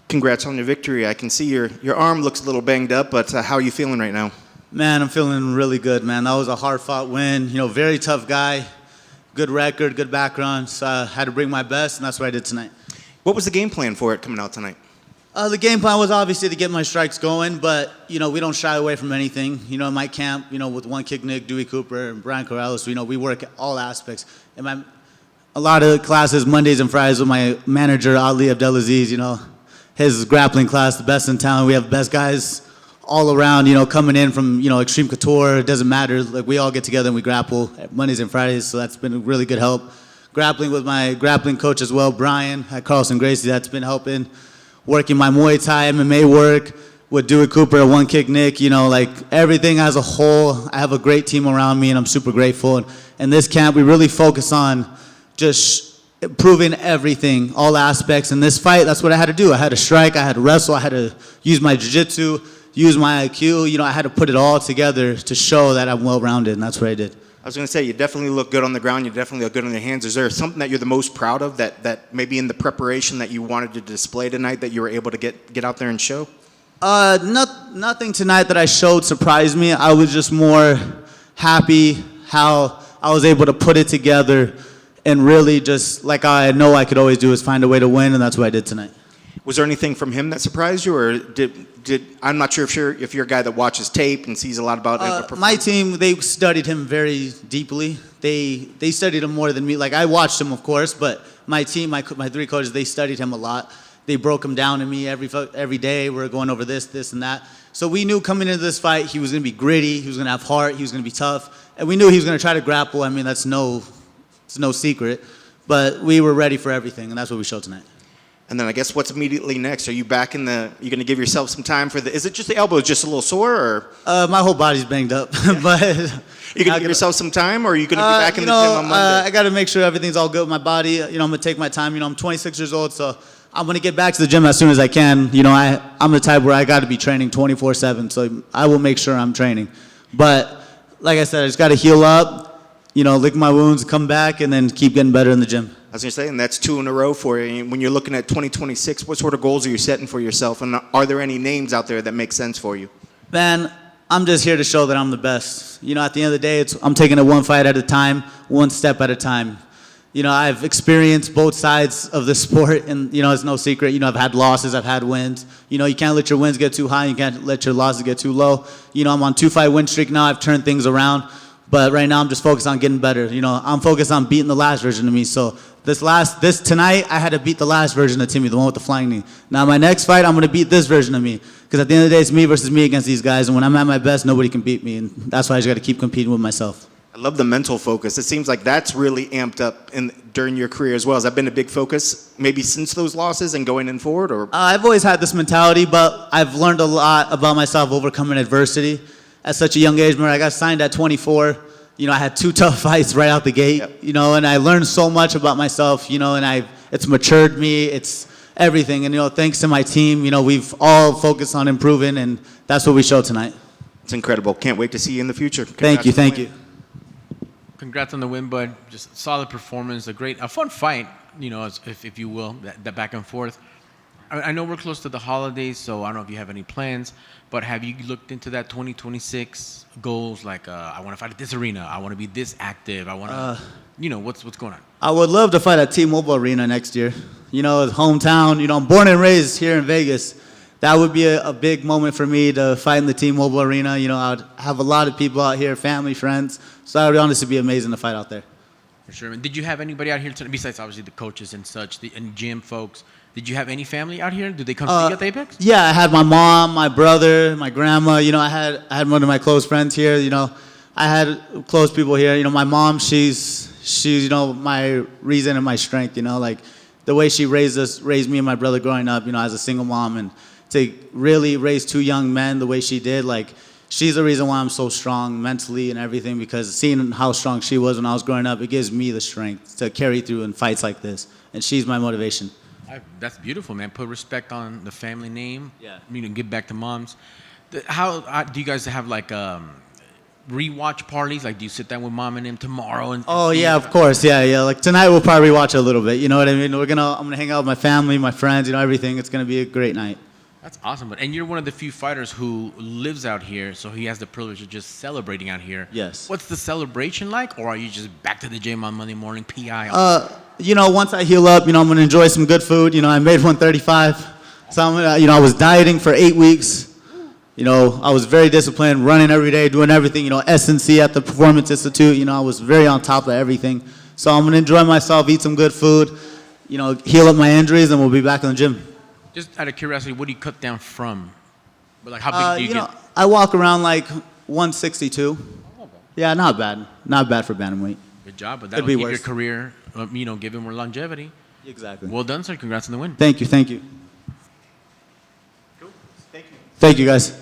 Congrats on your victory. I can see your arm looks a little banged up, but how are you feeling right now? Man, I'm feeling really good, man. That was a hard-fought win. You know, very tough guy, good record, good background. So I had to bring my best, and that's what I did tonight. What was the game plan for it coming out tonight? The game plan was obviously to get my strikes going, but, you know, we don't shy away from anything. You know, in my camp, you know, with One Kick Nick, Dewey Cooper, and Brian Corrales, you know, we work at all aspects. In a lot of classes, Mondays and Fridays with my manager, Ali Abdelaziz, you know, his grappling class, the best in town. We have the best guys all around, you know, coming in from, you know, Extreme Couture. It doesn't matter. Like, we all get together and we grapple Mondays and Fridays, so that's been a really good help. Grappling with my grappling coach as well, Brian, at Carlson Gracie, that's been helping. Working my Muay Thai, MMA work with Dewey Cooper, One Kick Nick, you know, like everything as a whole. I have a great team around me, and I'm super grateful. And in this camp, we really focus on just improving everything, all aspects. In this fight, that's what I had to do. I had to strike, I had to wrestle, I had to use my jiu-jitsu, use my IQ. You know, I had to put it all together to show that I'm well-rounded, and that's what I did. I was going to say, you definitely look good on the ground. You definitely look good on your hands. Is there something that you're the most proud of that maybe in the preparation that you wanted to display tonight that you were able to get out there and show? Nothing tonight that I showed surprised me. I was just more happy how I was able to put it together and really just, like I know I could always do, is find a way to win, and that's what I did tonight. Was there anything from him that surprised you, or I'm not sure if you're a guy that watches tape and sees a lot about it. My team, they studied him very deeply. They studied him more than me. Like, I watched him, of course, but my team, my three coaches, they studied him a lot. They broke him down to me every day. We're going over this, and that. So we knew coming into this fight, he was going to be gritty, he was going to have heart, he was going to be tough, and we knew he was going to try to grapple. I mean, it's no secret, but we were ready for everything, and that's what we showed tonight. And then I guess what's immediately next? Are you back you're going to give yourself some time for is it just the elbow is just a little sore, or? My whole body's banged up, but. You're going to give yourself some time, or are you going to be back in the gym on Monday? I got to make sure everything's all good with my body. You know, I'm going to take my time. You know, I'm 26 years old, so I'm going to get back to the gym as soon as I can. You know, I'm the type where I got to be training 24/7, so I will make sure I'm training. But like I said, I just got to heal up, you know, lick my wounds, come back, and then keep getting better in the gym. I was going to say, and that's 2 in a row for you. When you're looking at 2026, what sort of goals are you setting for yourself? And are there any names out there that make sense for you? Man, I'm just here to show that I'm the best. You know, at the end of the day, I'm taking it one fight at a time, one step at a time. You know, I've experienced both sides of the sport, and, you know, it's no secret. You know, I've had losses, I've had wins. You know, you can't let your wins get too high, you can't let your losses get too low. You know, I'm on 2-fight win streak now. I've turned things around. But right now, I'm just focused on getting better. You know, I'm focused on beating the last version of me. So tonight, I had to beat the last version of Timmy, the one with the flying knee. Now, my next fight, I'm going to beat this version of me. Because at the end of the day, it's me versus me against these guys. And when I'm at my best, nobody can beat me. And that's why I just got to keep competing with myself. I love the mental focus. It seems like that's really amped up during your career as well. Has that been a big focus maybe since those losses and going in forward? Or I've always had this mentality, but I've learned a lot about myself overcoming adversity. At such a young age, I got signed at 24. You know, I had 2 tough fights right out the gate, Yep. You know, and I learned so much about myself, you know, and it's matured me, it's everything. And, you know, thanks to my team, you know, we've all focused on improving, and that's what we showed tonight. It's incredible. Can't wait to see you in the future. Thank you. Congrats on the win, bud. Just a solid performance, a fun fight, you know, if you will, that back and forth. I know we're close to the holidays, so I don't know if you have any plans, but have you looked into that 2026 goals? Like, I want to fight at this arena. I want to be this active. I want to, you know, what's going on? I would love to fight at T-Mobile Arena next year. You know, it's hometown. You know, I'm born and raised here in Vegas. That would be a big moment for me to fight in the T-Mobile Arena. You know, I would have a lot of people out here, family, friends. So that would honestly be amazing to fight out there. For sure. And did you have anybody out here tonight, besides obviously the coaches and such, and gym folks? Did you have any family out here? Did they come see you at the Apex? Yeah, I had my mom, my brother, my grandma. You know, I had one of my close friends here. You know, I had close people here. You know, my mom, she's you know, my reason and my strength. You know, like the way she raised me and my brother growing up. You know, as a single mom, and to really raise 2 young men the way she did, like she's the reason why I'm so strong mentally and everything. Because seeing how strong she was when I was growing up, it gives me the strength to carry through in fights like this. And she's my motivation. That's beautiful, man. Put respect on the family name. Yeah. You know, give back to moms. How do you guys have like rewatch parties? Like, do you sit down with mom and him tomorrow? And Oh see yeah, if- of course, yeah. Like tonight we'll probably watch a little bit. You know what I mean? I'm gonna hang out with my family, my friends, everything. It's gonna be a great night. That's awesome. And you're one of the few fighters who lives out here, so he has the privilege of just celebrating out here. Yes. What's the celebration like, or are you just back to the gym on Monday morning, PI? Once I heal up, I'm gonna enjoy some good food. I made 135, so I'm gonna, I was dieting for 8 weeks. I was very disciplined, running every day, doing everything. S&C at the Performance Institute. I was very on top of everything. So I'm gonna enjoy myself, eat some good food, heal up my injuries, and we'll be back in the gym. Just out of curiosity, what do you cut down from? But like, how big do you get? I walk around like 162. Yeah, not bad. Not bad for bantamweight. Good job, but that'll be keep your worse. career, give you more longevity. Exactly. Well done, sir. Congrats on the win. Thank you. Cool. Thank you, guys.